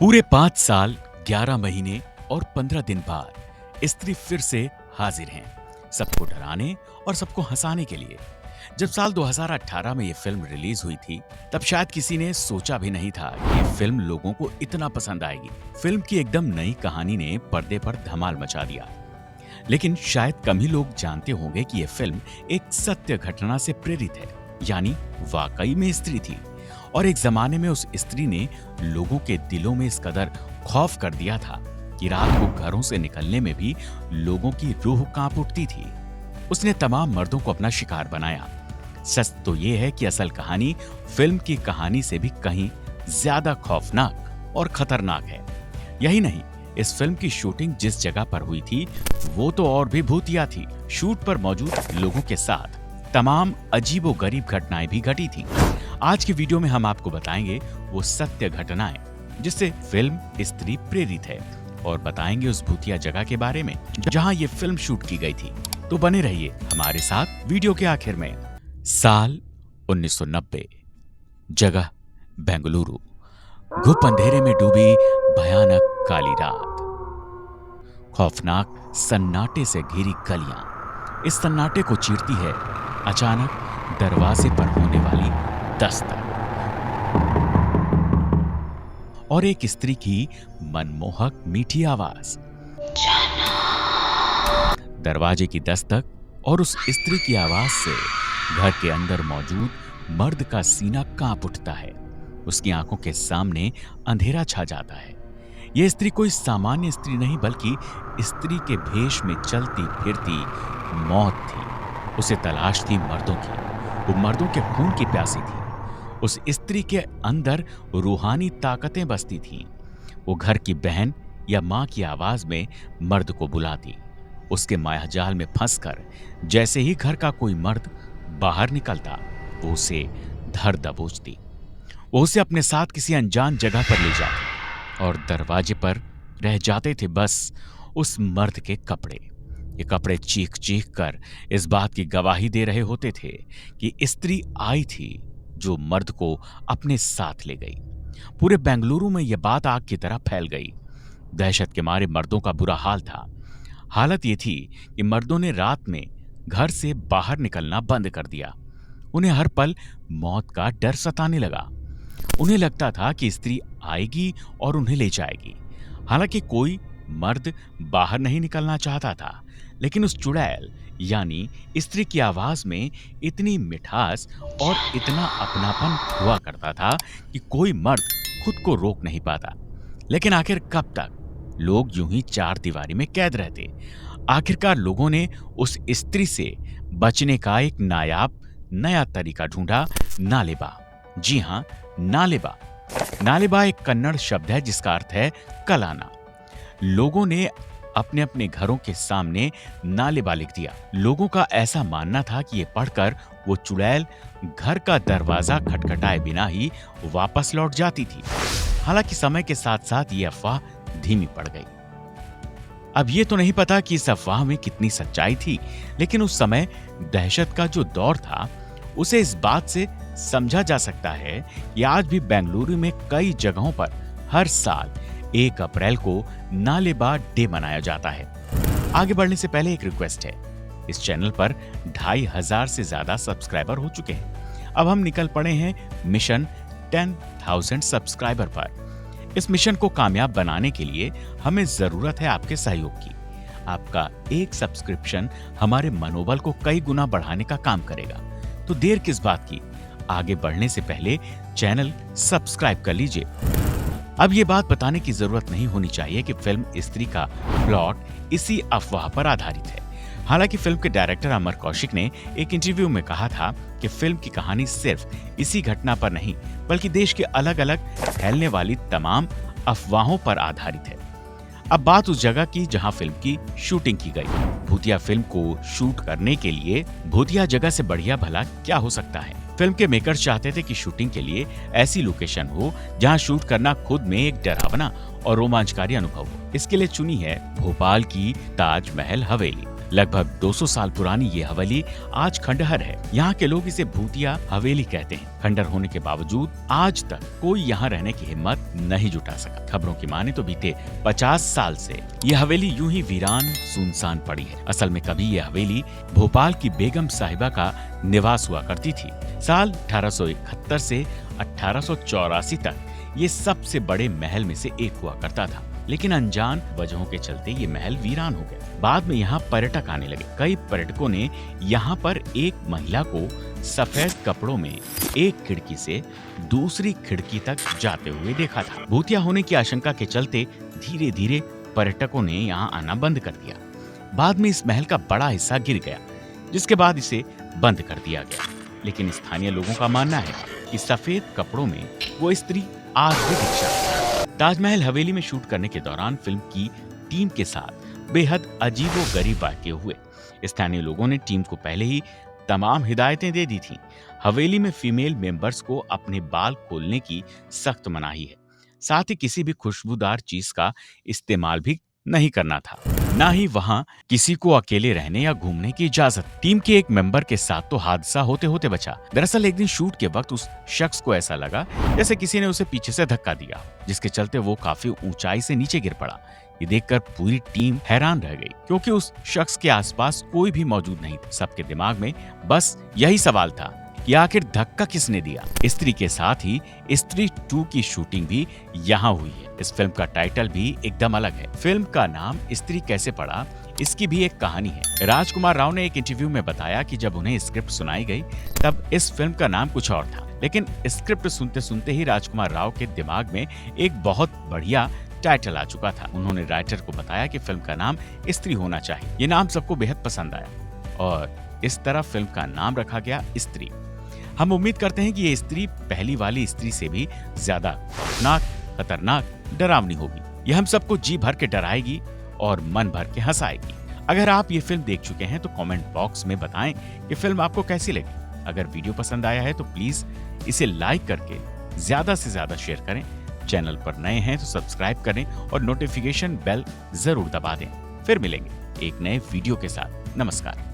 पूरे 5 साल 11 महीने और 15 दिन बाद स्त्री फिर से हाजिर हैं, सबको डराने और सबको हंसाने के लिए। जब साल 2018 में ये फिल्म रिलीज हुई थी, तब शायद किसी ने सोचा भी नहीं था कि ये फिल्म लोगों को इतना पसंद आएगी। फिल्म की एकदम नई कहानी ने पर्दे पर धमाल मचा दिया। लेकिन शायद कम ही लोग जानते होंगे कि ये फिल्म एक सत्य घटना से प्रेरित है, यानी वाकई में स्त्री थी और एक जमाने में उस स्त्री ने लोगों के दिलों में इस कदर खौफ कर दिया था कि रात को घरों से निकलने में भी लोगों की रूह कांप उठती थी। उसने तमाम मर्दों को अपना शिकार बनाया। सच तो ये है कि असल कहानी फिल्म की कहानी से भी कहीं ज्यादा खौफनाक और खतरनाक है। यही नहीं, इस फिल्म की शूटिंग जिस जगह पर हुई थी वो तो और भी भूतिया थी। शूट पर मौजूद लोगों के साथ तमाम अजीबोगरीब घटनाएं भी घटी थी। आज की वीडियो में हम आपको बताएंगे वो सत्य घटनाएं जिससे फिल्म स्त्री प्रेरित है, और बताएंगे उस भूतिया जगह के बारे में जहां ये फिल्म शूट की गई थी। तो बने रहिए हमारे साथ वीडियो के आखिर में। साल 1990, जगह बेंगलुरु। घुप अंधेरे में डूबी भयानक काली रात। खौफनाक सन्नाटे से घिरी गलियां। इस सन्नाटे को चीरती है अचानक दरवाजे पर होने वाली दस्तक और एक स्त्री की मनमोहक मीठी आवाज। दरवाजे की दस्तक और उस स्त्री की आवाज से घर के अंदर मौजूद मर्द का सीना कांप उठता है। उसकी आंखों के सामने अंधेरा छा जाता है। यह स्त्री कोई सामान्य स्त्री नहीं, बल्कि स्त्री के भेष में चलती फिरती मौत थी। उसे तलाश थी मर्दों की। वो मर्दों के खून की प्यासी थी। उस स्त्री के अंदर रूहानी ताकतें बसती थीं। वो घर की बहन या मां की आवाज में मर्द को बुलाती। उसके मायाजाल में फंसकर जैसे ही घर का कोई मर्द बाहर निकलता, वो उसे धर दबोचती। वो उसे अपने साथ किसी अनजान जगह पर ले जाती और दरवाजे पर रह जाते थे बस उस मर्द के कपड़े। ये कपड़े चीख चीख कर इस बात की गवाही दे रहे होते थे कि स्त्री आई थी जो मर्द को अपने साथ ले गई। पूरे बेंगलुरु में यह बात आग की तरह फैल गई। दहशत के मारे मर्दों का बुरा हाल था। हालत ये थी कि मर्दों ने रात में घर से बाहर निकलना बंद कर दिया। उन्हें हर पल मौत का डर सताने लगा। उन्हें लगता था कि स्त्री आएगी और उन्हें ले जाएगी। हालांकि कोई मर्द बाहर नहीं निकलना चाहता था, लेकिन उस चुड़ैल यानी स्त्री की आवाज में इतनी मिठास और इतना अपनापन हुआ करता था कि कोई मर्द खुद को रोक नहीं पाता। लेकिन आखिर कब तक लोग यूं ही चार दीवारी में कैद रहते? आखिरकार लोगों ने उस स्त्री से बचने का एक नायाब नया तरीका ढूंढा, नालेबा। जी हां, नालेबा। नालेबा एक कन्नड़ शब्द है जिसका अर्थ है कलाना। लोगों ने अपने अपने घरों के सामने नालेबा लिख दिया। लोगों का ऐसा मानना था कि ये पढ़कर वो चुड़ैल घर का दरवाजा खटखटाए बिना ही वापस लौट जाती थी। हालांकि समय के साथ साथ ये अफवाह धीमी पड़ गई। अब ये तो नहीं पता कि इस अफवाह में कितनी सच्चाई थी, लेकिन उस समय दहशत का जो दौर था उसे इस बात से समझा जा सकता है कि आज भी बेंगलुरु में कई जगहों पर हर साल 1 अप्रैल को नालेबा डे मनाया जाता है। आगे बढ़ने से पहले एक रिक्वेस्ट है। इस चैनल पर 2500 से ज्यादा सब्सक्राइबर हो चुके हैं। अब हम निकल पड़े हैं मिशन 10,000 सब्सक्राइबर पर। इस मिशन को कामयाब बनाने के लिए हमें जरूरत है आपके सहयोग की। आपका एक सब्सक्रिप्शन हमारे मनोबल को कई गुना बढ़ाने का काम करेगा। तो देर किस बात की, आगे बढ़ने से पहले चैनल सब्सक्राइब कर लीजिए। अब ये बात बताने की जरूरत नहीं होनी चाहिए कि फिल्म स्त्री का प्लॉट इसी अफवाह पर आधारित है। हालांकि फिल्म के डायरेक्टर अमर कौशिक ने एक इंटरव्यू में कहा था कि फिल्म की कहानी सिर्फ इसी घटना पर नहीं, बल्कि देश के अलग अलग फैलने वाली तमाम अफवाहों पर आधारित है। अब बात उस जगह की जहां फिल्म की शूटिंग की गई। भूतिया फिल्म को शूट करने के लिए भूतिया जगह से बढ़िया भला क्या हो सकता है। फिल्म के मेकर्स चाहते थे कि शूटिंग के लिए ऐसी लोकेशन हो जहां शूट करना खुद में एक डरावना और रोमांचकारी अनुभव हो। इसके लिए चुनी है भोपाल की ताजमहल हवेली। लगभग 200 साल पुरानी ये हवेली आज खंडहर है। यहाँ के लोग इसे भूतिया हवेली कहते हैं। खंडहर होने के बावजूद आज तक कोई यहाँ रहने की हिम्मत नहीं जुटा सका। खबरों की माने तो बीते 50 साल से ये हवेली यूं ही वीरान सुनसान पड़ी है। असल में कभी ये हवेली भोपाल की बेगम साहिबा का निवास हुआ करती थी। साल 1871 से 1884 तक ये सबसे बड़े महल में से एक हुआ करता था, लेकिन अनजान वजहों के चलते ये महल वीरान हो गया। बाद में यहाँ पर्यटक आने लगे। कई पर्यटकों ने यहाँ पर एक महिला को सफेद कपड़ों में एक खिड़की से दूसरी खिड़की तक जाते हुए देखा था। भूतिया होने की आशंका के चलते धीरे धीरे पर्यटकों ने यहाँ आना बंद कर दिया। बाद में इस महल का बड़ा हिस्सा गिर गया, जिसके बाद इसे बंद कर दिया गया। लेकिन स्थानीय लोगों का मानना है कि सफेद कपड़ों में वो स्त्री आज भी दिख जाती है। ताजमहल हवेली में शूट करने के दौरान फिल्म की टीम के साथ बेहद अजीबोगरीब वाकये हुए। स्थानीय लोगों ने टीम को पहले ही तमाम हिदायतें दे दी थीं। हवेली में फीमेल मेंबर्स को अपने बाल खोलने की सख्त मनाही है। साथ ही किसी भी खुशबूदार चीज का इस्तेमाल भी नहीं करना था। ना ही वहाँ किसी को अकेले रहने या घूमने की इजाजत। टीम के एक मेंबर के साथ तो हादसा होते होते बचा। दरअसल एक दिन शूट के वक्त उस शख्स को ऐसा लगा जैसे किसी ने उसे पीछे से धक्का दिया, जिसके चलते वो काफी ऊंचाई से नीचे गिर पड़ा। ये देखकर पूरी टीम हैरान रह गई, क्योंकि उस शख्स के आसपास कोई भी मौजूद नहीं था। सबके दिमाग में बस यही सवाल था कि आखिर धक्का किसने दिया। स्त्री के साथ ही स्त्री 2 की शूटिंग भी यहाँ हुई है। इस फिल्म का टाइटल भी एकदम अलग है। फिल्म का नाम स्त्री कैसे पड़ा, इसकी भी एक कहानी है। राजकुमार राव ने एक इंटरव्यू में बताया कि जब उन्हें स्क्रिप्ट सुनाई गई तब इस फिल्म का नाम कुछ और था, लेकिन स्क्रिप्ट सुनते सुनते ही राजकुमार राव के दिमाग में एक बहुत बढ़िया टाइटल आ चुका था। उन्होंने राइटर को बताया कि फिल्म का नाम स्त्री होना चाहिए। ये नाम सबको बेहद पसंद आया और इस तरह फिल्म का नाम रखा गया स्त्री। हम उम्मीद करते हैं कि ये स्त्री पहली वाली स्त्री से भी ज्यादा खतरनाक, डरावनी होगी। यह हम सबको जी भर के डराएगी और मन भर के हंसाएगी। अगर आप ये फिल्म देख चुके हैं तो कमेंट बॉक्स में बताएं कि फिल्म आपको कैसी लगी। अगर वीडियो पसंद आया है तो प्लीज इसे लाइक करके ज्यादा से ज्यादा शेयर करें। चैनल पर नए हैं तो सब्सक्राइब करें और नोटिफिकेशन बेल जरूर दबा दें। फिर मिलेंगे एक नए वीडियो के साथ। नमस्कार।